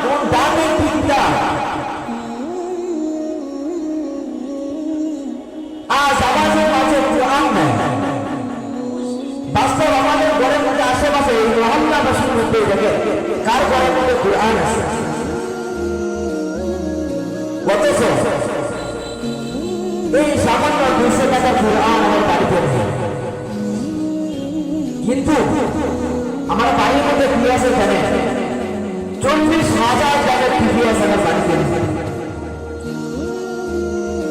কোন দামে কিনতা আজ আমাদের মাঝে কোরআন নাই। বাস্তব আমাদের ঘরের মধ্যে আশেপাশে এই মহল্লাবাসীর মধ্যে দেখে কার ঘরের মধ্যে কোরআন আছে, অথচ এই সামান্য 200 টাকার কোরআন আমার বাড়িতে নেই। কিন্তু আমার বাড়ির মধ্যে কি আছে জানেন? 40,000 টাকার টিভি আছে আমার বাড়িতে।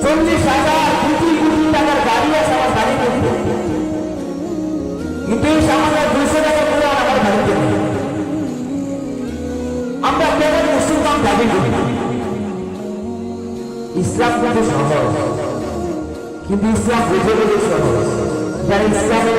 40,000 কোটি কোটি টাকার গাড়ি আছে আমার বাড়িতে। কিন্তু এই সামান্য 200 টাকার কোরআন আমার বাড়িতে নেই। আমরা কেবল মুসলমান দাবি করি। ইসলাম কিন্তু সহজ, কিন্তু ইসলাম বুঝে বুঝে সহজ। যারা ইসলামের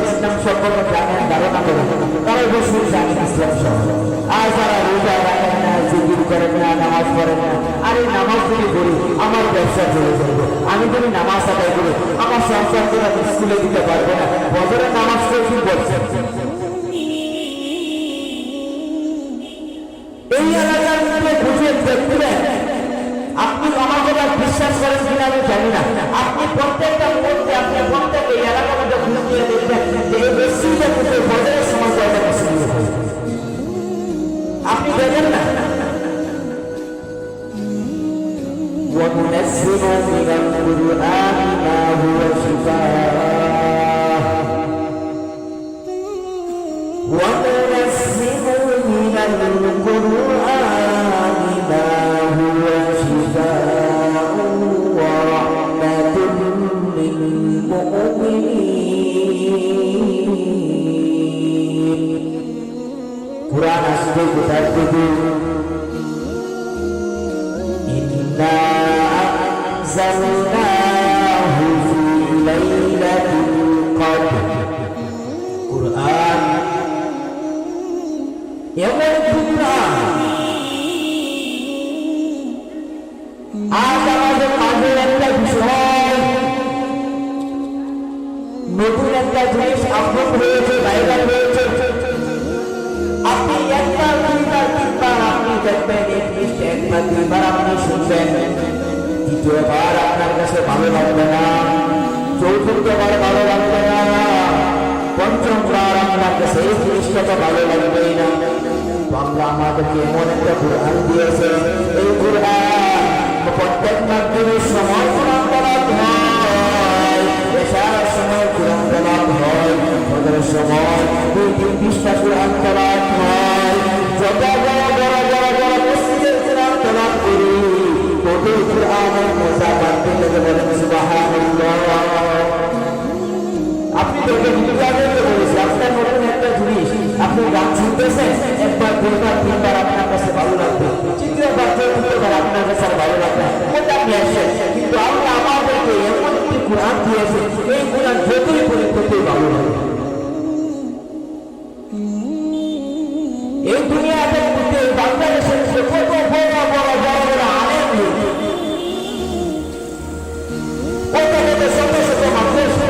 ইসলাম সম্পর্কে জানেন, ধারণা করেন, তারা অবশ্যই জানেন ইসলাম সহজ। আর যারা রোজা রাখেন না, জিকির করেন না, নামাজ পড়েন না, আর এই নামাজ যদি করি আমার ব্যবসা চলে যাবে, আমি যদি নামাজ আদায় করি আমার সন্তানরা স্কুলে দিতে পারবো না, বছরের নামাজ কেউ কি বলছে? এই এলাকার মধ্যে বুঝে দেখবেন, আপনি আমার কথা বিশ্বাস করেন কিনা আমি জানি না, আপনি প্রত্যেকটা মুহূর্তে আপনি প্রত্যেক এই এলাকার মধ্যে ঘুরিয়ে দেখবেন যে এই মসজিদের মধ্যে বছরের সময় একটা মসজিদ আপনি দেখেন না। وَنُنَزِّلُ مِنَ الْقُرْآنِ مَا هُوَ شِفَاءٌ وَنُنَزِّلُ مِنَ الْقُرْآنِ مَا هُوَ شِفَاءٌ وَرَحْمَةٌ لِّلْمُؤْمِنِينَ। কুরআন আসবে কোথায় থেকে? ইন্না আনজালনাহু ফি লাইলাতিল কদর। কুরআন এমন কুরআন আজ আমাদের মাঝে একটা বিষয়, নতুন একটা জিনিস আপলোড হয়েছে, ভাইরাল হয়েছে। আপনি একবার দুইবার তিনবার আপনি দেখবেন, এই জিনিসটা একবার দুইবার আপনি শুনবেন, দ্বিতীয়বার আপনার কাছে ভালো লাগবে না, চতুর্থবার ভালো লাগবে না, পঞ্চমবার আপনার কাছে এই জিনিসটা তো ভালো লাগবেই না। আল্লাহ আমাদেরকে এমন একটা কুরআন দিয়েছে, এই কুরআন প্রত্যেক মাগরিবের সময় কুরআন তেলাওয়াত হয়, এশার সময় কুরআন তেলাওয়াত হয়, ফজরের সময় 2-3 পৃষ্ঠা কুরআন তেলাওয়াত হয়। যত বড় বড় বড় বড় মসজিদের কুরআন তেলাওয়াত করি, তত কুরআনের মজা বাড়তে থাকে। বলেন সুবহানাল্লাহ। আপনি দেখে কিন্তু আগে বলেছি, আপনার নতুন একটা জিনিস আপনি গান শুনতেছেন, একবার দুইবার তিনবার আপনার কাছে ভালো লাগবে, তৃতীয়বার চতুর্থবার আপনার কাছে ভালো লাগবে, ওটা নিয়ে আসে। কিন্তু আল্লাহ আমাদেরকে এমন একটি কুরআন দিয়েছে, এই কুরআন যতই পড়ি ততই ভালো লাগবে। এই দুনিয়াতে বাংলাদেশের কত বড় বড় বড় বড় আলেম, কত কত শত শত মাদ্রাসা,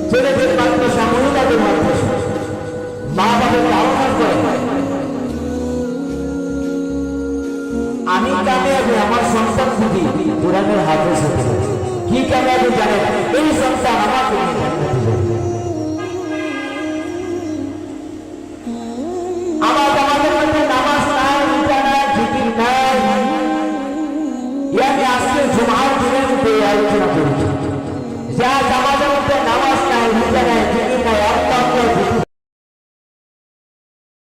ছেলেদের মাদ্রাসা, মহিলাদের মাদ্রাসা, মা বাবার আহ্বান করে আমি কামিয়াবি, আমার সন্তান যদি কোরআনের হাফেজ হতে পারে। কি কামিয়াবি জানেন? এই সন্তান আমাকে আমাদের মধ্যে নামাজ নাই, রোজা নাই, জিকির নাই। আমি আজকে জুমার দিনের মধ্যে আলোচনা করেছি যে আজ আমাদের মধ্যে নামাজ